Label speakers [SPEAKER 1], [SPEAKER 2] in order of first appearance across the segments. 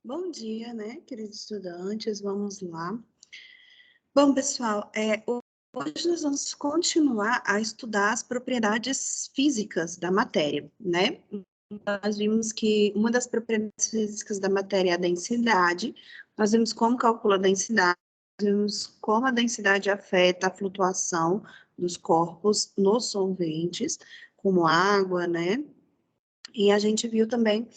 [SPEAKER 1] Bom dia, né, queridos estudantes, vamos lá. Bom, pessoal, hoje nós vamos continuar a estudar as propriedades físicas da matéria, né? Nós vimos que uma das propriedades físicas da matéria é a densidade, nós vimos como calcula a densidade, vimos como a densidade afeta a flutuação dos corpos nos solventes, como água, né? E a gente viu também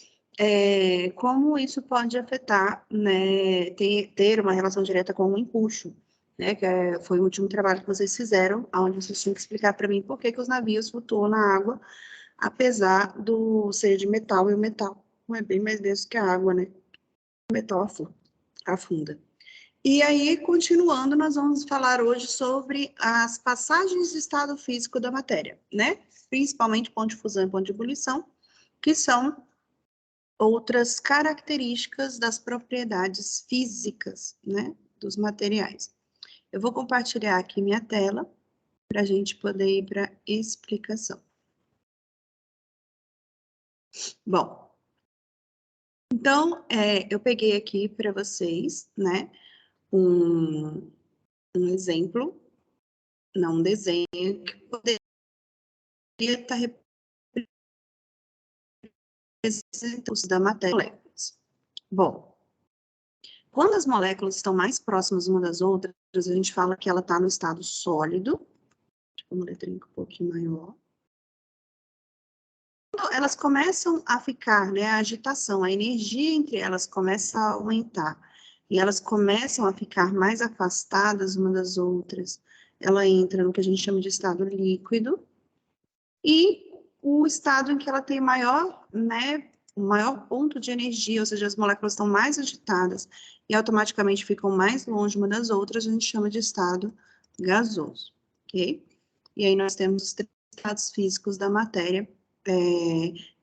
[SPEAKER 1] como isso pode afetar, né, ter uma relação direta com o empuxo, né, foi o último trabalho que vocês fizeram, onde vocês tinham que explicar para mim por que que os navios flutuam na água, apesar do ser de metal, e o metal não é bem mais denso que a água, né, o metal afunda. E aí, continuando, nós vamos falar hoje sobre as passagens de estado físico da matéria, né, principalmente ponto de fusão e ponto de ebulição, que são outras características das propriedades físicas, né, dos materiais. Eu vou compartilhar aqui minha tela para a gente poder ir para a explicação. Bom, então, eu peguei aqui para vocês, né, um exemplo, não um desenho, que poderia estar representando os da matéria. Bom, quando as moléculas estão mais próximas uma das outras, a gente fala que ela está no estado sólido, uma letrinha um pouquinho maior. Quando elas começam a ficar, né, a agitação, a energia entre elas começa a aumentar, e elas começam a ficar mais afastadas uma das outras, ela entra no que a gente chama de estado líquido, e o estado em que ela tem maior, né, o maior ponto de energia, ou seja, as moléculas estão mais agitadas e automaticamente ficam mais longe uma das outras, a gente chama de estado gasoso, ok? E aí nós temos os três estados físicos da matéria,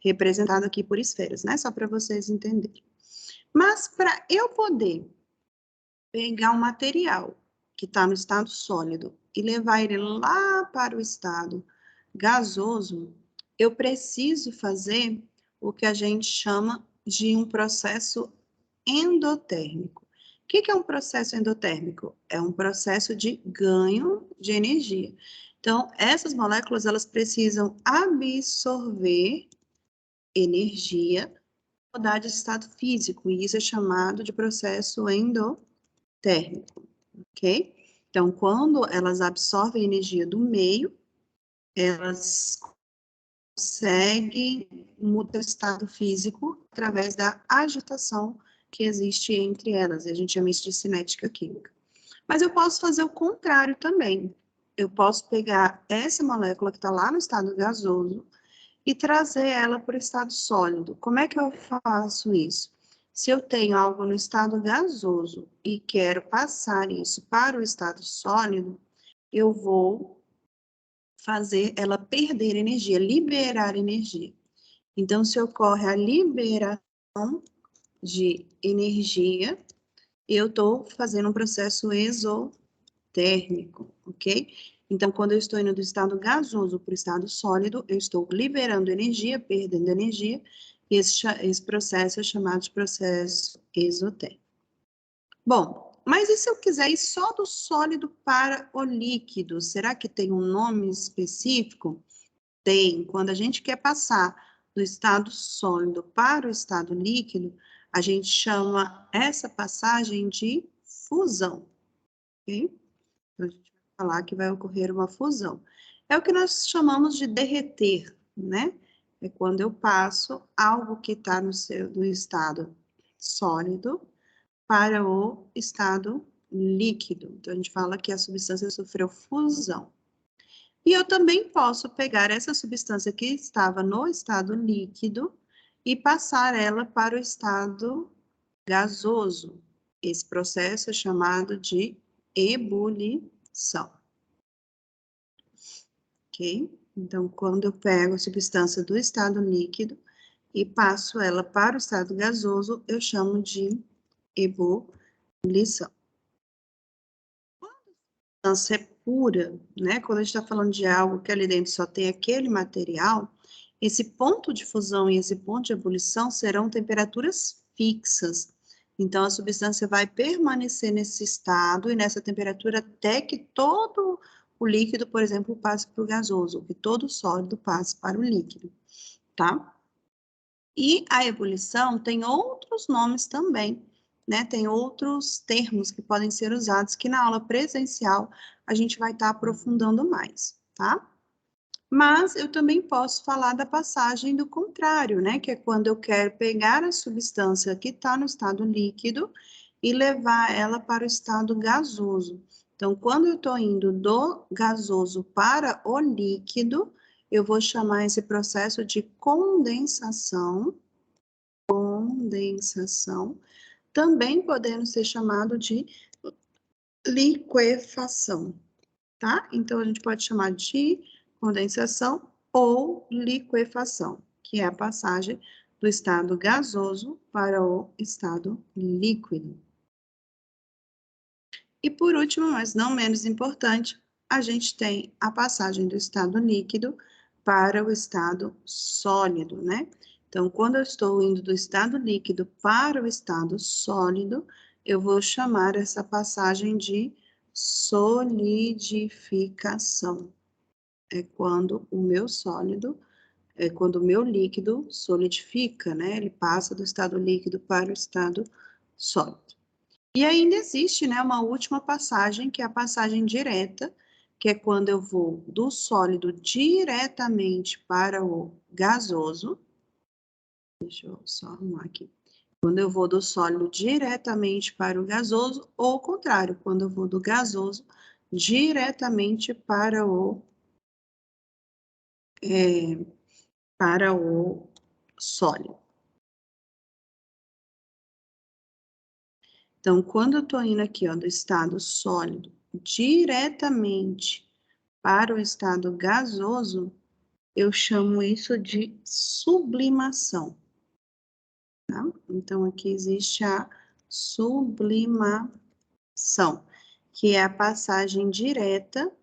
[SPEAKER 1] representado aqui por esferas, né? Só para vocês entenderem. Mas para eu poder pegar um material que está no estado sólido e levar ele lá para o estado gasoso, eu preciso fazer o que a gente chama de um processo endotérmico. O que é um processo endotérmico? É um processo de ganho de energia. Então, essas moléculas, elas precisam absorver energia para mudar de estado físico, e isso é chamado de processo endotérmico, ok? Então, quando elas absorvem energia do meio, elas conseguem mudar o estado físico através da agitação que existe entre elas, e a gente chama isso de cinética química. Mas eu posso fazer o contrário também. Eu posso pegar essa molécula que está lá no estado gasoso e trazer ela para o estado sólido. Como é que eu faço isso? Se eu tenho algo no estado gasoso e quero passar isso para o estado sólido, eu vou fazer ela perder energia, liberar energia. Então, se ocorre a liberação de energia, eu estou fazendo um processo exotérmico, ok? Então, quando eu estou indo do estado gasoso para o estado sólido, eu estou liberando energia, perdendo energia, e esse processo é chamado de processo exotérmico. Bom, mas e se eu quiser ir só do sólido para o líquido? Será que tem um nome específico? Tem. Quando a gente quer passar do estado sólido para o estado líquido, a gente chama essa passagem de fusão, ok? Então, a gente vai falar que vai ocorrer uma fusão. É o que nós chamamos de derreter, né? É quando eu passo algo que está no estado sólido para o estado líquido. Então, a gente fala que a substância sofreu fusão. E eu também posso pegar essa substância que estava no estado líquido e passar ela para o estado gasoso. Esse processo é chamado de ebulição. Ok? Então, quando eu pego a substância do estado líquido e passo ela para o estado gasoso, eu chamo de ebulição. Quando a substância é pura, né? Quando a gente está falando de algo que ali dentro só tem aquele material, esse ponto de fusão e esse ponto de ebulição serão temperaturas fixas. Então, a substância vai permanecer nesse estado e nessa temperatura até que todo o líquido, por exemplo, passe para o gasoso, que todo o sólido passe para o líquido, tá? E a ebulição tem outros nomes também, né? Tem outros termos que podem ser usados que na aula presencial a gente vai estar aprofundando mais, tá? Mas eu também posso falar da passagem do contrário, né? Que é quando eu quero pegar a substância que está no estado líquido e levar ela para o estado gasoso. Então, quando eu estou indo do gasoso para o líquido, eu vou chamar esse processo de condensação. Condensação, também podendo ser chamado de liquefação, tá? Então, a gente pode chamar de condensação ou liquefação, que é a passagem do estado gasoso para o estado líquido. E por último, mas não menos importante, a gente tem a passagem do estado líquido para o estado sólido, né? Então, quando eu estou indo do estado líquido para o estado sólido, eu vou chamar essa passagem de solidificação. É quando o meu sólido, quando o meu líquido solidifica, né? Ele passa do estado líquido para o estado sólido. E ainda existe, né, uma última passagem, que é a passagem direta, que é quando eu vou do sólido diretamente para o gasoso. Deixa eu só arrumar aqui. Quando eu vou do sólido diretamente para o gasoso, ou o contrário, quando eu vou do gasoso diretamente para o sólido. Então, quando eu estou indo aqui, ó, do estado sólido diretamente para o estado gasoso, eu chamo isso de sublimação, tá? Então, aqui existe a sublimação, que é a passagem direta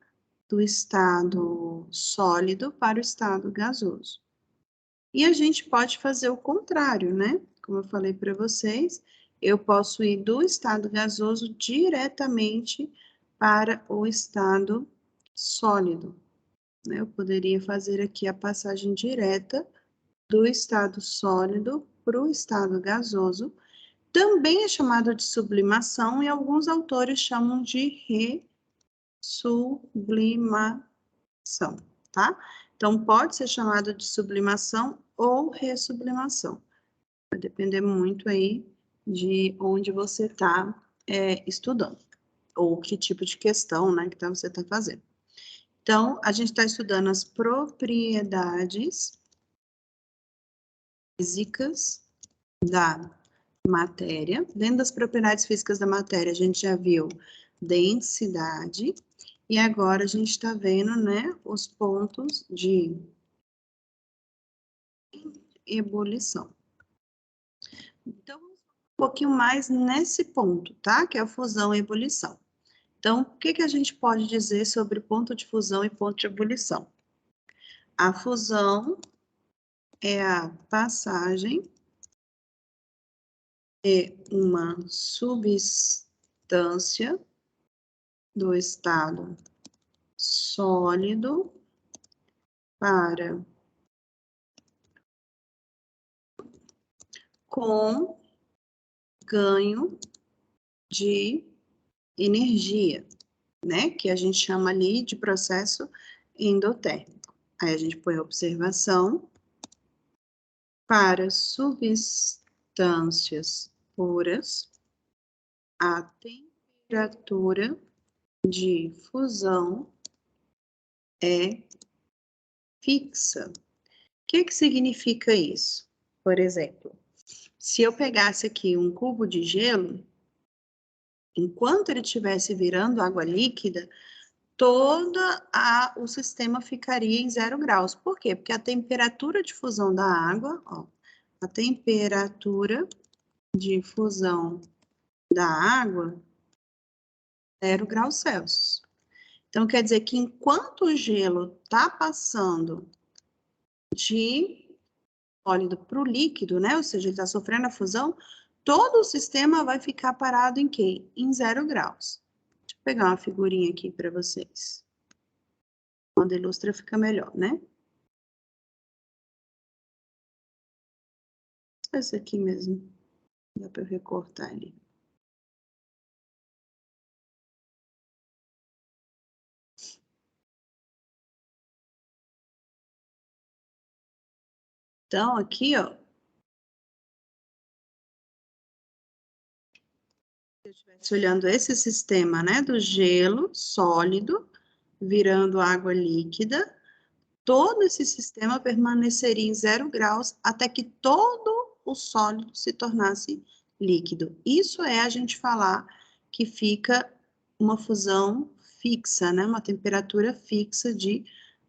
[SPEAKER 1] do estado sólido para o estado gasoso. E a gente pode fazer o contrário, né? Como eu falei para vocês, eu posso ir do estado gasoso diretamente para o estado sólido, né? Eu poderia fazer aqui a passagem direta do estado sólido para o estado gasoso. Também é chamado de sublimação e alguns autores chamam de ressublimação, tá? Então, pode ser chamado de sublimação ou ressublimação. Vai depender muito aí de onde você está estudando, ou que tipo de questão, né, que você está fazendo. Então, a gente está estudando as propriedades físicas da matéria. Dentro das propriedades físicas da matéria, a gente já viu densidade, e agora a gente está vendo, né, os pontos de ebulição. Então, um pouquinho mais nesse ponto, tá? Que é a fusão e ebulição. Então, o que a gente pode dizer sobre ponto de fusão e ponto de ebulição? A fusão é a passagem de uma substância do estado sólido para com ganho de energia, né? Que a gente chama ali de processo endotérmico. Aí a gente põe a observação para substâncias puras, a temperatura de fusão é fixa. O que significa isso? Por exemplo, se eu pegasse aqui um cubo de gelo, enquanto ele estivesse virando água líquida, todo o sistema ficaria em 0 graus. Por quê? Porque a temperatura de fusão da água, ó, a temperatura de fusão da água, 0 graus Celsius. Então, quer dizer que enquanto o gelo está passando de sólido para o líquido, né? Ou seja, ele está sofrendo a fusão, todo o sistema vai ficar parado em quê? Em 0 graus. Deixa eu pegar uma figurinha aqui para vocês. Quando ilustra fica melhor, né? Só esse aqui mesmo. Dá para eu recortar ali. Então, aqui, ó. Se eu estivesse olhando esse sistema, né, do gelo sólido, virando água líquida, todo esse sistema permaneceria em 0 graus até que todo o sólido se tornasse líquido. Isso é a gente falar que fica uma fusão fixa, né? Uma temperatura fixa de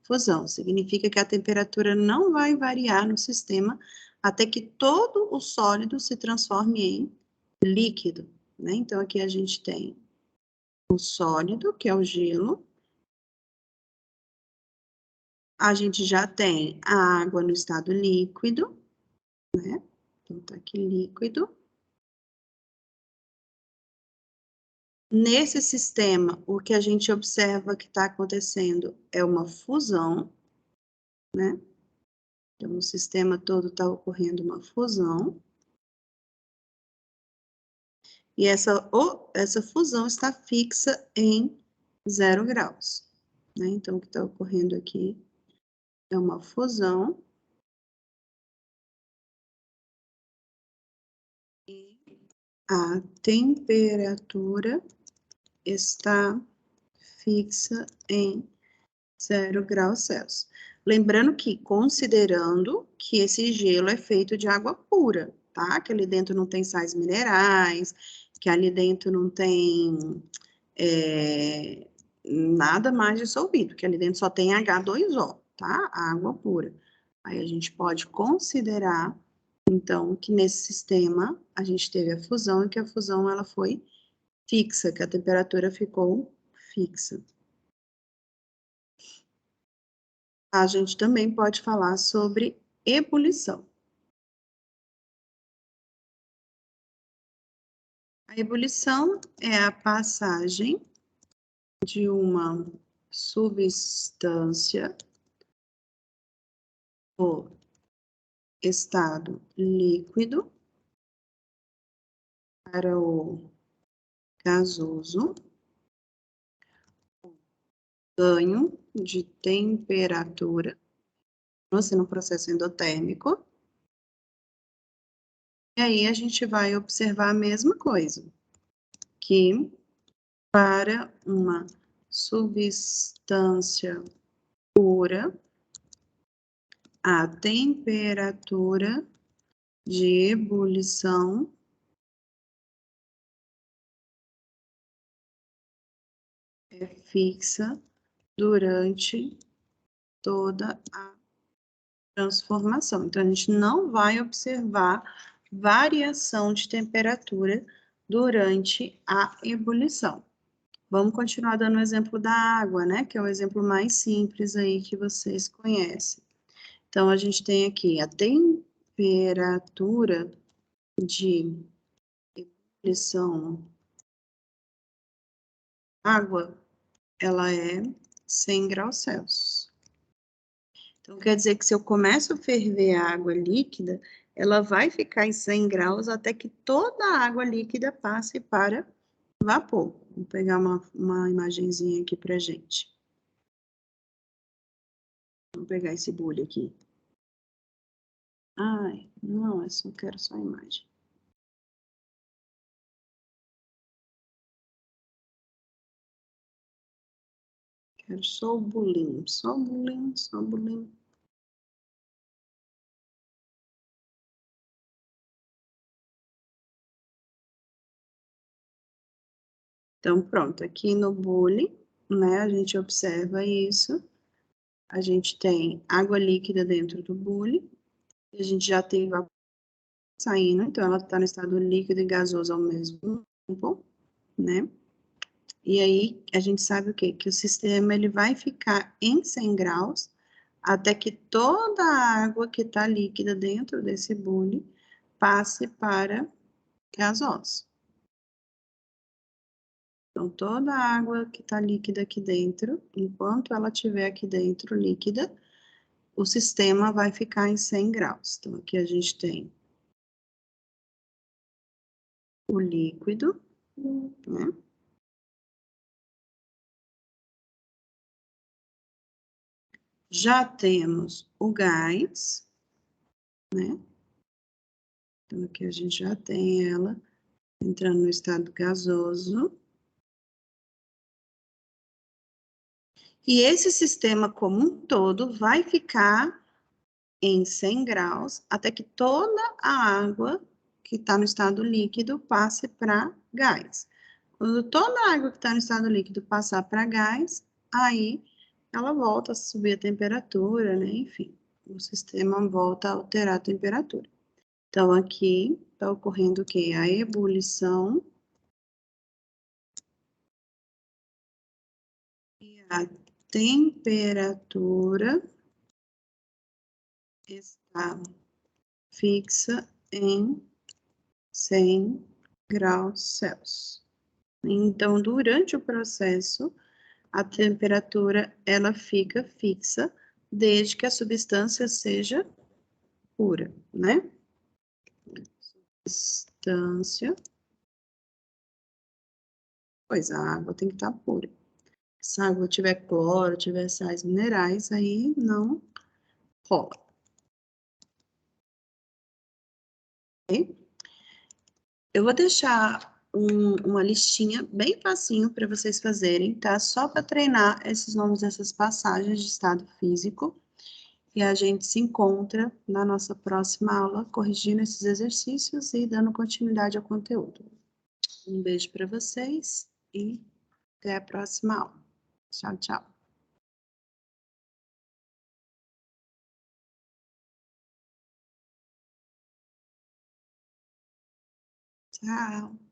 [SPEAKER 1] fusão. Significa que a temperatura não vai variar no sistema até que todo o sólido se transforme em líquido, né? Então, aqui a gente tem o sólido, que é o gelo. A gente já tem a água no estado líquido, né? Então, tá aqui líquido. Nesse sistema, o que a gente observa que está acontecendo é uma fusão, né? Então, no sistema todo está ocorrendo uma fusão. E essa fusão está fixa em 0 graus, né? Então, o que está ocorrendo aqui é uma fusão. E a temperatura está fixa em 0 graus Celsius. Lembrando que, considerando que esse gelo é feito de água pura, tá? Que ali dentro não tem sais minerais, que ali dentro não tem nada mais dissolvido, que ali dentro só tem H2O, tá? Água pura. Aí a gente pode considerar, então, que nesse sistema a gente teve a fusão e que a fusão ela foi fixa, que a temperatura ficou fixa. A gente também pode falar sobre ebulição. A ebulição é a passagem de uma substância do estado líquido para o gasoso, ganho de temperatura, assim, no processo endotérmico. E aí a gente vai observar a mesma coisa, que para uma substância pura, a temperatura de ebulição é fixa durante toda a transformação. Então, a gente não vai observar variação de temperatura durante a ebulição. Vamos continuar dando o exemplo da água, né? Que é o exemplo mais simples aí que vocês conhecem. Então, a gente tem aqui a temperatura de ebulição água, ela é 100 graus Celsius. Então, quer dizer que se eu começo a ferver a água líquida, ela vai ficar em 100 graus até que toda a água líquida passe para vapor. Vou pegar uma imagenzinha aqui pra gente. Vamos pegar esse bule aqui. Ai, não, eu só quero só a imagem. Quero só o bolinho, só o bolinho, só o bolinho. Então, pronto, aqui no bule, né, a gente observa isso. A gente tem água líquida dentro do bule, e a gente já tem vapor saindo, então ela está no estado líquido e gasoso ao mesmo tempo, né? E aí, a gente sabe o quê? Que o sistema ele vai ficar em 100 graus até que toda a água que está líquida dentro desse bule passe para gasosa. Então, toda a água que está líquida aqui dentro, enquanto ela estiver aqui dentro líquida, o sistema vai ficar em 100 graus. Então, aqui a gente tem o líquido, né? Já temos o gás, né? Então, aqui a gente já tem ela entrando no estado gasoso. E esse sistema como um todo vai ficar em 100 graus até que toda a água que está no estado líquido passe para gás. Quando toda a água que está no estado líquido passar para gás, aí ela volta a subir a temperatura, né? Enfim, o sistema volta a alterar a temperatura. Então, aqui está ocorrendo o quê? A ebulição e a temperatura está fixa em 100 graus Celsius. Então, durante o processo, a temperatura ela fica fixa desde que a substância seja pura, né? Substância, pois a água tem que estar pura. Se a água tiver cloro, tiver sais minerais, aí não rola. Ok? Eu vou deixar uma listinha bem facinho para vocês fazerem, tá? Só para treinar esses nomes dessas passagens de estado físico. E a gente se encontra na nossa próxima aula, corrigindo esses exercícios e dando continuidade ao conteúdo. Um beijo para vocês e até a próxima aula. Tchau, tchau. Tchau.